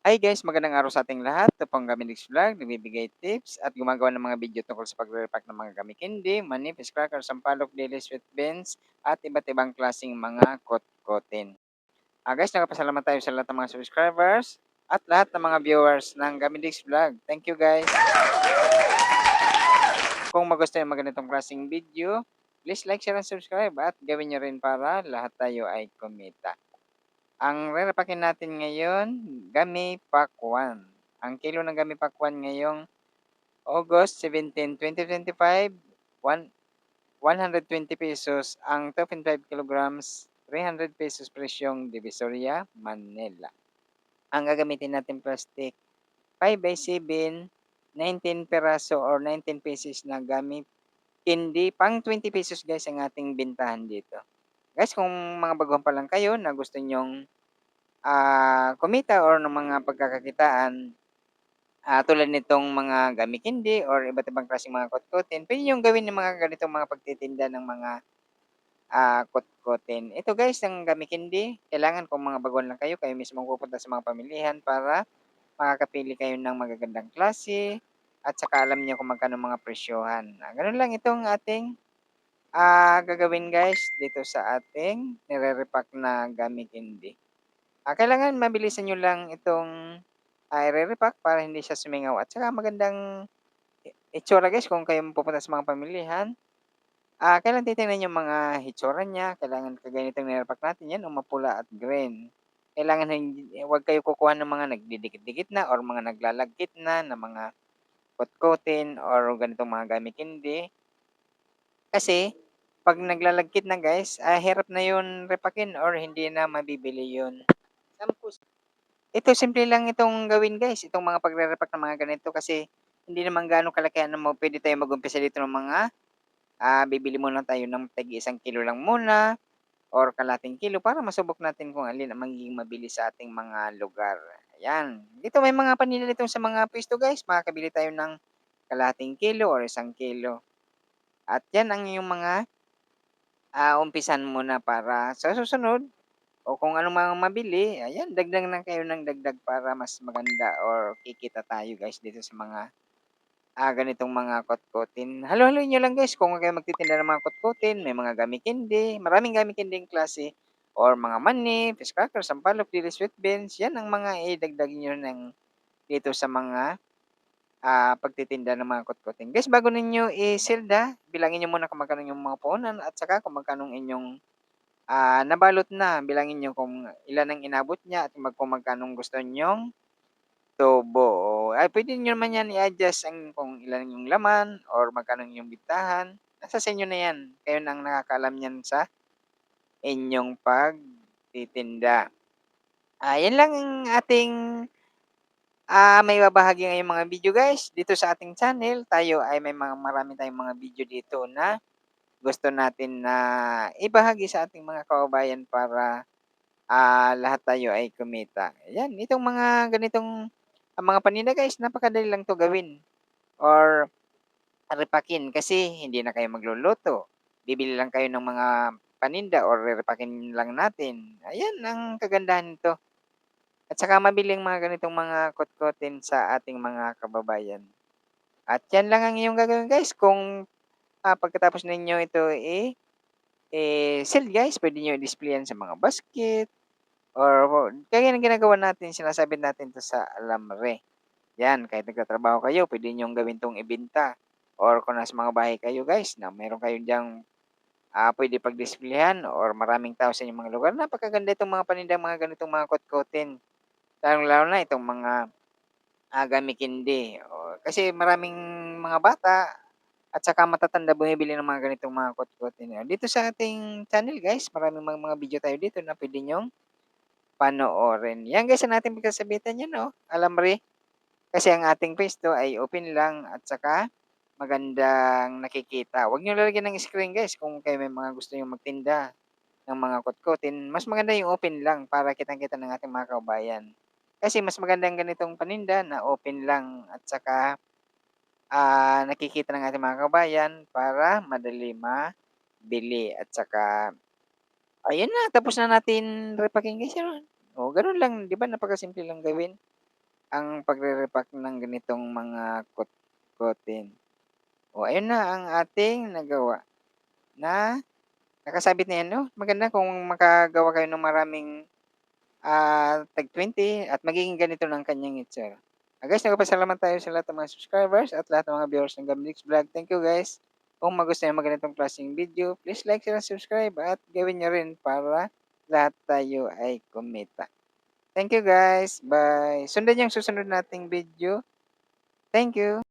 Hi guys, magandang araw sa ating lahat. Ito pong Gaminix Vlog, nagbibigay tips at gumagawa ng mga video tungkol sa pagre-repack ng mga gamit candy, manipis, crackers, sampalok, daily sweet beans, at iba't ibang klaseng mga kot-kotin. Guys, nagpasalamat tayo sa lahat ng mga subscribers at lahat ng mga viewers ng Gaminix Vlog. Thank you guys. Kung magustuhan yung mga ganitong klaseng video, please like, share, and subscribe at gawin nyo rin para lahat tayo ay kumita. Ang rerepakin natin ngayon, Gummy Pack 1. Ang kilo ng Gummy Pack 1 ngayong August 17, 2025, 120 pesos. Ang 2.5 kilograms, 300 pesos presyong Divisoria, Manila. Ang gagamitin natin plastic, 5 by 7, 19 peraso or 19 pesos na Gummy candy. Pang 20 pesos guys ang ating bintahan dito. Guys, kung mga baguhan pa lang kayo na gusto nyong kumita or ng mga pagkakakitaan, tulad nitong mga gummy candy or iba't ibang klaseng mga kotkotin, puwede niyong gawin yung mga ganitong mga pagtitinda ng mga, kotkotin. Ito guys, ang gummy candy, kailangan kung mga baguhan lang kayo, kayo mismo ang pupunta sa mga pamilihan para makakapili kayo ng magagandang klase at saka alam niyo kung magkano mga presyohan. Gano'n lang itong ating, gagawin guys dito sa ating nire-repack na gummy candy. Kailangan mabilisan niyo lang itong, ire-repack para hindi siya sumingaw at saka magandang itsura guys kung kayo pupunta sa mga pamilihan. Kailangan titingnan yung mga hitsura niya, kailangan kagaya nitong nire-repack natin 'yan o mapula at green. Kailangan huwag kayo kukuha ng mga nagdidikit-dikit na or mga naglalagkit na mga kutkutin or ganitong mga gamit hindi. Kasi 'pag naglalagkit na guys, hirap na 'yun repakin or hindi na mabibili 'yun. Ito simple lang itong gawin guys, itong mga pagre-repack ng mga ganito kasi hindi naman gaano kalakihan mo puwede tayong mag-umpisa dito ng mga, bibili muna tayo ng tig-isang kilo lang muna or kalahating kilo para masubok natin kung alin ang magiging mabilis sa ating mga lugar, ayan. Dito may mga paninda dito sa mga puwesto guys, makakabili tayo ng kalahating kilo or isang kilo. At 'yan ang iyong mga, umpisahan muna para sa susunod o kung anong mga mabili, ayan dagdag lang kayo ng dagdag para mas maganda or kikita tayo guys dito sa mga, ganitong mga kotkotin. Halo-haluin niyo lang guys kung kayo magtitinda ng mga kotkotin, may mga gummy candy, maraming gummy candy klase or mga mani, fish crackers, sampalok, dilis, sweet beans, 'yan ang mga idagdag niyo ng dito sa mga, pagtitinda ng mga kotkotin. Guys, bago ninyo i-sealed, bilangin niyo muna kung magkano yung mga puhunan at saka kung magkano ang inyong nabalot na, bilangin niyo kung ilan ang inabot niya at kung magkanong gusto niyong tubo. Ay puwede niyo naman 'yan i-adjust kung ilan yung laman or magkano yung bintahan, nasa sa inyo na 'yan. Kayo na ang nakakaalam niyan sa inyong pagtitinda. 'Yan lang ang ating, maibabahagi ngayong mga video guys, dito sa ating channel. Tayo ay may marami tayong mga video dito na gusto natin na ibahagi sa ating mga kababayan para lahat tayo ay kumita. Ayan, itong mga ganitong mga paninda guys, napakadali lang 'to gawin or repakin kasi hindi na kayo magluluto. Bibili lang kayo ng mga paninda or rerepakin lang natin. Ayan ang kagandahan nito. At saka mabili ang mga ganitong mga kotkotin sa ating mga kababayan. At yan lang ang iyong gagawin guys kung pagkatapos ninyo ito sell guys, pwede nyo i-display yan sa mga basket, or kaya ng ginagawa natin, sinasabit natin 'to sa alambre. 'Yan, kahit nagtatrabaho kayo puwede niyong gawin 'tong ibenta or kung nasa mga bahay kayo guys na meron kayo diyang, puwede pagdisplehan or maraming tao sa inyong mga lugar, napakaganda itong mga panindang mga ganitong mga kotkotin. Lalong-lalo na itong mga, gami-kindi kasi maraming mga bata at saka matatanda bumibili ng mga ganitong mga kotkotin. Dito sa ating channel guys, maraming mga video tayo dito na puwede niyong panoorin. 'Yan guys ang ating pagsasabitan niyan, alambre. Kasi ang ating puwesto ay open lang at saka magandang nakikita. Huwag niyong lalagyan ng screen guys kung kayo may mga gusto niyong magtinda ng mga kotkotin. Mas maganda yung open lang para kitang-kita ng ating mga kababayan. Kasi mas maganda ang ganitong paninda na open lang at saka, nakikita ng ating mga kababayan para madali mabili at saka ayun na tapos na natin repakin guys, gano'n lang 'di ba napakasimple lang gawin. ang pagre-repack ng ganitong mga kutkutin. O ayun na ang ating nagawa na nakasabit na 'yan 'no. Maganda kung makagawa kayo ng maraming, tag-20 at magiging ganito na ang kanyang itsura. Guys, nagpapasalamat tayo sa lahat ng mga subscribers at lahat ng mga viewers ng Gabnix Vlog. Thank you guys. Kung magustuhan mo ganitong klaseng video, please like, share, and subscribe at gawin niyo rin para lahat tayo ay kumita. Thank you guys. Bye. Sundan yung susunod nating video. Thank you.